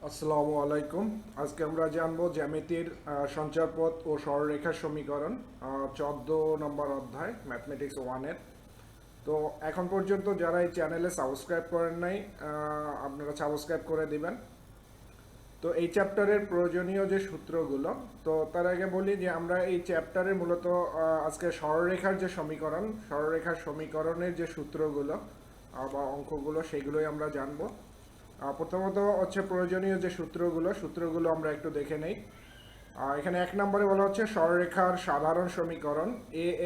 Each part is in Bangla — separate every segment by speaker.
Speaker 1: আসসালামু আলাইকুম। আজকে আমরা জানবো জ্যামিতির সঞ্চারপথ ও সরলরেখার সমীকরণ 14 নম্বর অধ্যায় ম্যাথমেটিক্স 1-এর। তো এখন পর্যন্ত যারা এই চ্যানেলে সাবস্ক্রাইব করেন নাই, আপনারা সাবস্ক্রাইব করে দিবেন। তো এই চ্যাপ্টারের প্রয়োজনীয় যে সূত্রগুলো, তো তার আগে বলি যে আমরা এই চ্যাপ্টারে মূলত আজকে সরলরেখার যে সমীকরণ, সরলরেখার সমীকরণের যে সূত্রগুলো বা অঙ্কগুলো, সেগুলোই আমরা জানবো। প্রথমত হচ্ছে প্রয়োজনীয় যে সূত্রগুলো আমরা একটু দেখে নেই। এখানে 1 নম্বরে বলা হচ্ছে সরলরেখার সাধারণ সমীকরণ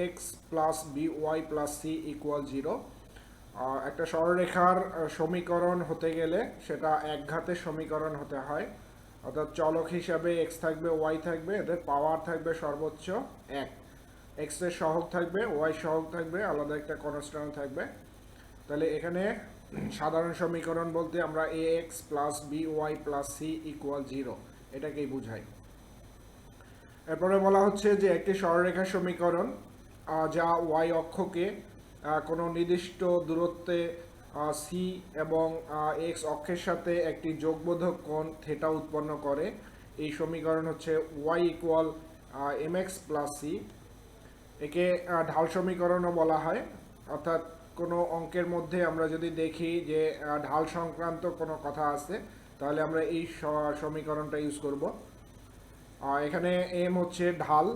Speaker 1: ax plus by plus C equal 0। একটা সরলরেখার সমীকরণ হতে গেলে সেটা একঘাতের সমীকরণ হতে হয়, অর্থাৎ চলক হিসাবে x থাকবে, y থাকবে, এদের পাওয়ার থাকবে সর্বোচ্চ 1। x এর সহগ থাকবে, y সহগ থাকবে, আলাদা একটা কনস্ট্যান্ট থাকবে। তাহলে এখানে সাধারণ সমীকরণ বলতে আমরা ax plus by plus C equal 0 এটাকেই বুঝাই। এরপরে বলা হচ্ছে যে একটি সরলরেখার সমীকরণ যা y অক্ষকে কোনো নির্দিষ্ট দূরত্বে সি এবং x অক্ষের সাথে একটি যোগবোধক কোণ থিটা উৎপন্ন করে, এই সমীকরণ হচ্ছে y equal mx plus C. একে ঢাল সমীকরণও বলা হয়, অর্থাৎ কোনো অঙ্কের মধ্যে আমরা যদি দেখি যে ঢাল সংক্রান্ত কোনো কথা আছে, তাহলে আমরা এই সমীকরণটা ইউজ করব। এখানে এম হচ্ছে ঢাল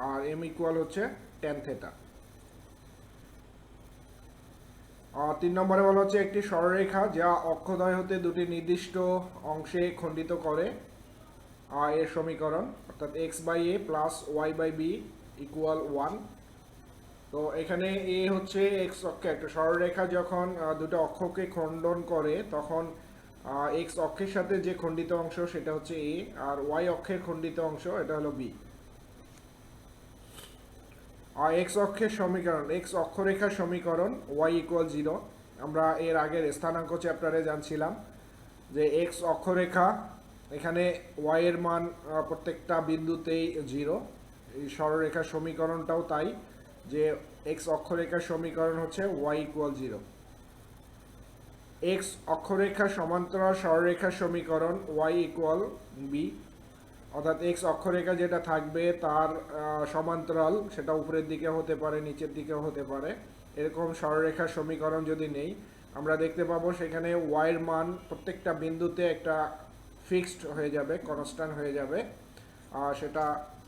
Speaker 1: আর এম ইকুয়াল হচ্ছে ট্যান থেটা। 3 নম্বরে বলা হচ্ছে একটি সরলরেখা যা অক্ষদ্বয় হতে দুটি নির্দিষ্ট অংশে খণ্ডিত করে এর সমীকরণ, অর্থাৎ X by A plus Y by B equal 1। তো এখানে এ হচ্ছে এক্স অক্ষে, একটা সরলরেখা যখন দুটো অক্ষকে খণ্ডন করে তখন এক্স অক্ষের সাথে যে খণ্ডিত অংশ সেটা হচ্ছে এ, আর ওয়াই অক্ষের খণ্ডিত অংশ এটা হলো বি। আর এক্স অক্ষের সমীকরণ, এক্স অক্ষরেখার সমীকরণ ওয়াই ইকুয়াল 0। আমরা এর আগের স্থানাঙ্ক চ্যাপ্টারে জানছিলাম যে এক্স অক্ষরেখা, এখানে ওয়াই এর মান প্রত্যেকটা বিন্দুতেই 0। এই সরলরেখার সমীকরণটাও তাই, যে এক্স অক্ষরেখার সমীকরণ হচ্ছে ওয়াই ইকুয়াল 0। এক্স অক্ষরেখার সমান্তরাল সরলরেখার সমীকরণ ওয়াই ইকুয়াল বি, অর্থাৎ এক্স অক্ষরেখা যেটা থাকবে তার সমান্তরাল, সেটা উপরের দিকে হতে পারে, নিচের দিকেও হতে পারে। এরকম সরলরেখার সমীকরণ যদি নেই, আমরা দেখতে পাবো সেখানে ওয়াইয়ের মান প্রত্যেকটা বিন্দুতে একটা ফিক্সড হয়ে যাবে, কনস্ট্যান্ট হয়ে যাবে। সেটা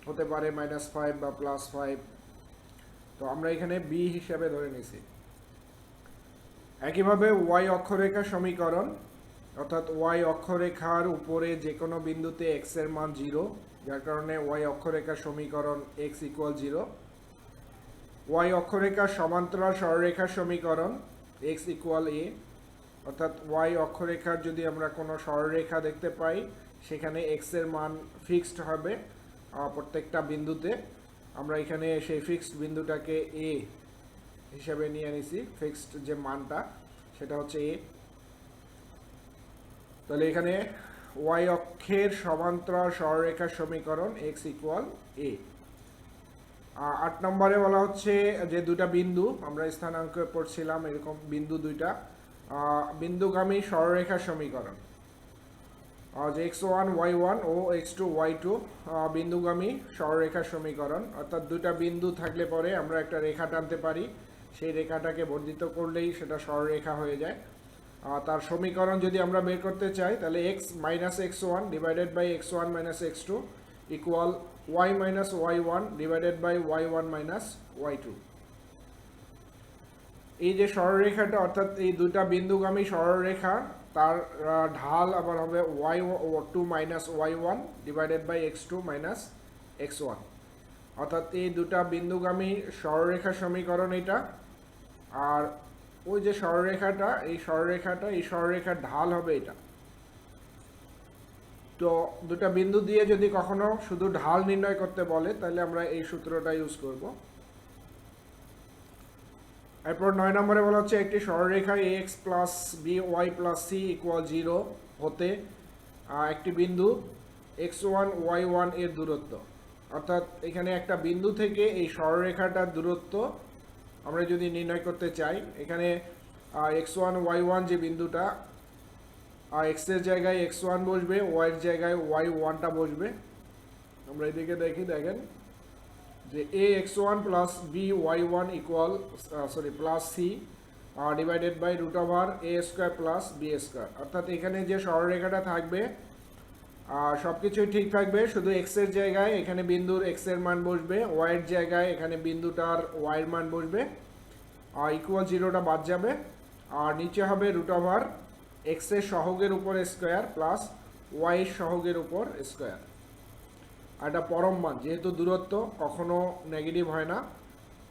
Speaker 1: হতে পারে -5 বা +5। তো আমরা এখানে বি হিসাবে ধরে নিছি। একইভাবে ওয়াই অক্ষরেখার সমীকরণ, অর্থাৎ ওয়াই অক্ষরেখার উপরে যে কোনো বিন্দুতে এক্স এর মান 0, যার কারণে ওয়াই অক্ষরেখার সমীকরণ এক্স ইকুয়াল 0। ওয়াই অক্ষরেখার সমান্তরাল সরলরেখার সমীকরণ এক্স ইকুয়াল এ, অর্থাৎ ওয়াই অক্ষরেখার যদি আমরা কোনো সরলরেখা দেখতে পাই সেখানে এক্স এর মান ফিক্সড হবে প্রত্যেকটা বিন্দুতে। আমরা এখানে সেই ফিক্সড বিন্দুটাকে এ হিসাবে নিয়ে নিছি, ফিক্সড যে মানটা সেটা হচ্ছে এ। তাহলে এখানে ওয়াই অক্ষের সমান্তরাল সরলরেখার সমীকরণ এক্স ইকুয়াল এ। 8 নম্বরে বলা হচ্ছে যে দুটা বিন্দু, আমরা স্থানাঙ্ক পড়ছিলাম এরকম বিন্দু দুইটা, বিন্দুগামী সরলরেখার সমীকরণ যে x1 y1 ও x2 y2 বিন্দুগামী সরলরেখার সমীকরণ, অর্থাৎ দুটা বিন্দু থাকলে পরে আমরা একটা রেখা টানতে পারি, সেই রেখাটাকে বর্ধিত করলেই সেটা সরলরেখা হয়ে যায়। তার সমীকরণ যদি আমরা বের করতে চাই তাহলে x minus x1 divided by x1 minus x2 equal y minus y1 divided by y1 minus y2। এই যে সরলরেখাটা, অর্থাৎ এই দুটা বিন্দুগামী সরলরেখা, তার ঢাল আবার হবে y2 minus y1 divided by x2 minus x1, অর্থাৎ এই দুটা বিন্দুগামী সরলরেখার সমীকরণ এটা। আর ওই যে সরলরেখাটা, এই সরলরেখার ঢাল হবে এটা। তো দুটা বিন্দু দিয়ে যদি কখনো শুধু ঢাল নির্ণয় করতে বলে তাহলে আমরা এই সূত্রটা ইউজ করব। এরপর 9 নম্বরে বলা হচ্ছে একটি সরলরেখা ax plus by plus C equal 0 হতে একটি বিন্দু x1 y1 এর দূরত্ব, অর্থাৎ এখানে একটা বিন্দু থেকে এই সরলরেখাটার দূরত্ব আমরা যদি নির্ণয় করতে চাই, এখানে x1 y1 যে বিন্দুটা, এক্স এর জায়গায় x1 বসবে, ওয়াই এর জায়গায় y1টা বসবে। আমরা এদিকে দেখেন যে ax1 plus by1 equal plus c divided by root over a square plus b square. অর্থাৎ এখানে যে সরলরেখাটা থাকবে সব কিছুই ঠিক থাকবে, শুধু এক্স এর জায়গায় এখানে বিন্দুর এক্স এর মান বসবে, ওয়াই এর জায়গায় এখানে বিন্দুটার ওয়াই এর মান বসবে, ইকুয়াল 0টা বাদ যাবে, আর নিচে হবে রুট ওভার এক্স এর সহগের উপর স্কোয়ার প্লাস ওয়াই এর সহগের উপর স্কোয়ার। আর এটা পরম মান, যেহেতু দূরত্ব কখনো নেগেটিভ হয় না,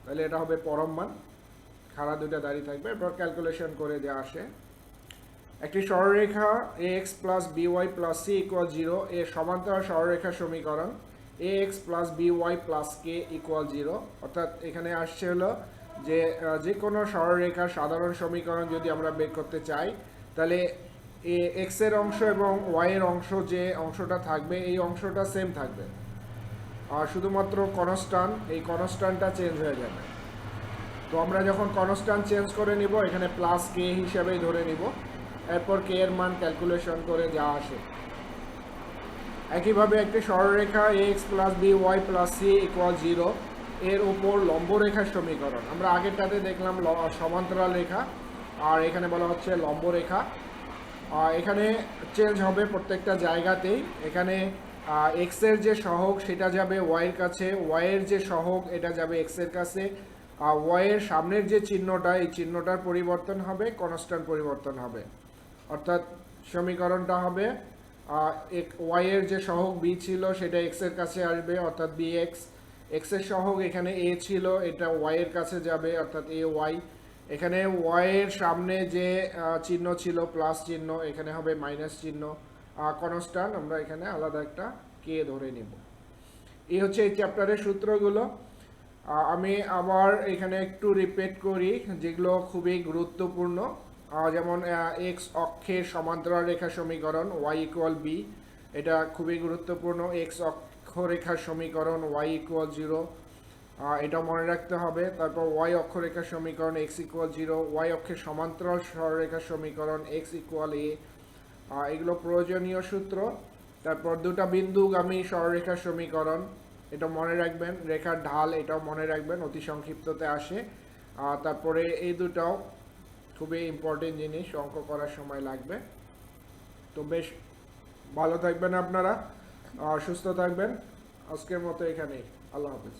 Speaker 1: তাহলে এটা হবে পরম মান, খাড়া দুইটা দাঁড়িয়ে থাকবে। এরপর ক্যালকুলেশন করে যা আসে, একটি সরলরেখা ax plus by plus c equal 0 এর সমান্তরাল সরলরেখা সমীকরণ ax plus by plus k equal 0। অর্থাৎ এখানে আসছে হলো যে কোনো সরলরেখার সাধারণ সমীকরণ যদি আমরা বের করতে চাই, তাহলে x এর অংশ এবং y এর অংশ, যে অংশটা থাকবে এই অংশটা সেম থাকবে, আর শুধুমাত্র কনস্ট্যান্ট, এই কনস্ট্যান্টটা চেঞ্জ হয়ে যাবে। তো আমরা যখন কনস্ট্যান্ট চেঞ্জ করে নিব, এখানে প্লাস কে হিসাবেই ধরে নিব, এরপর কে এর মান ক্যালকুলেশন করে যা আসে। একইভাবে একটি সরলরেখা ax plus by plus c equal 0 এর উপর লম্বরেখার সমীকরণ, আমরা আগেরটাতে দেখলাম সমান্তরাল রেখা, আর এখানে বলা হচ্ছে লম্বরেখা। এখানে চেঞ্জ হবে প্রত্যেকটা জায়গাতেই। এখানে এক্স এর যে সহগ সেটা যাবে ওয়াই এর কাছে, ওয়াই এর যে সহগ এটা যাবে এক্স এর কাছে, ওয়াই এর সামনের যে চিহ্নটা, এই চিহ্নটার পরিবর্তন হবে, কনস্ট্যান্ট পরিবর্তন হবে। অর্থাৎ সমীকরণটা হবে ওয়াই এর যে সহগ বি ছিল সেটা এক্স এর কাছে আসবে, অর্থাৎ বি এক্স। এক্স এর সহগ এখানে এ ছিল, এটা ওয়াই এর কাছে যাবে, অর্থাৎ এ ওয়াই। এখানে ওয়াই এর সামনে যে চিহ্ন ছিল প্লাস চিহ্ন, এখানে হবে মাইনাস চিহ্ন। কনস্ট্যান্ট আমরা এখানে আলাদা একটা কে ধরে নিব। এই হচ্ছে এই চ্যাপ্টারের সূত্রগুলো। আমি আবার এখানে একটু রিপিট করি যেগুলো খুবই গুরুত্বপূর্ণ, যেমন এক্স অক্ষের সমান্তরাল রেখা সমীকরণ ওয়াই ইকুয়াল বি, এটা খুবই গুরুত্বপূর্ণ। এক্স অক্ষরেখার সমীকরণ ওয়াই ইকুয়াল 0, এটা মনে রাখতে হবে। তারপর ওয়াই অক্ষরেখার সমীকরণ এক্স ইকুয়াল 0, ওয়াই অক্ষের সমান্তরাল সরলরেখার সমীকরণ এক্স ইকুয়াল এ, এগুলো প্রয়োজনীয় সূত্র। তারপর দুটা বিন্দুগামী সরলরেখার সমীকরণ, এটা মনে রাখবেন। রেখার ঢাল, এটাও মনে রাখবেন, অতি সংক্ষিপ্ততে আসে। তারপরে এই দুটাও খুবই ইম্পর্টেন্ট জিনিস, অঙ্ক করার সময় লাগবে। তো বেশ ভালো থাকবেন আপনারা, সুস্থ থাকবেন। আজকের মতো এখানেই, আল্লাহ হাফেজ।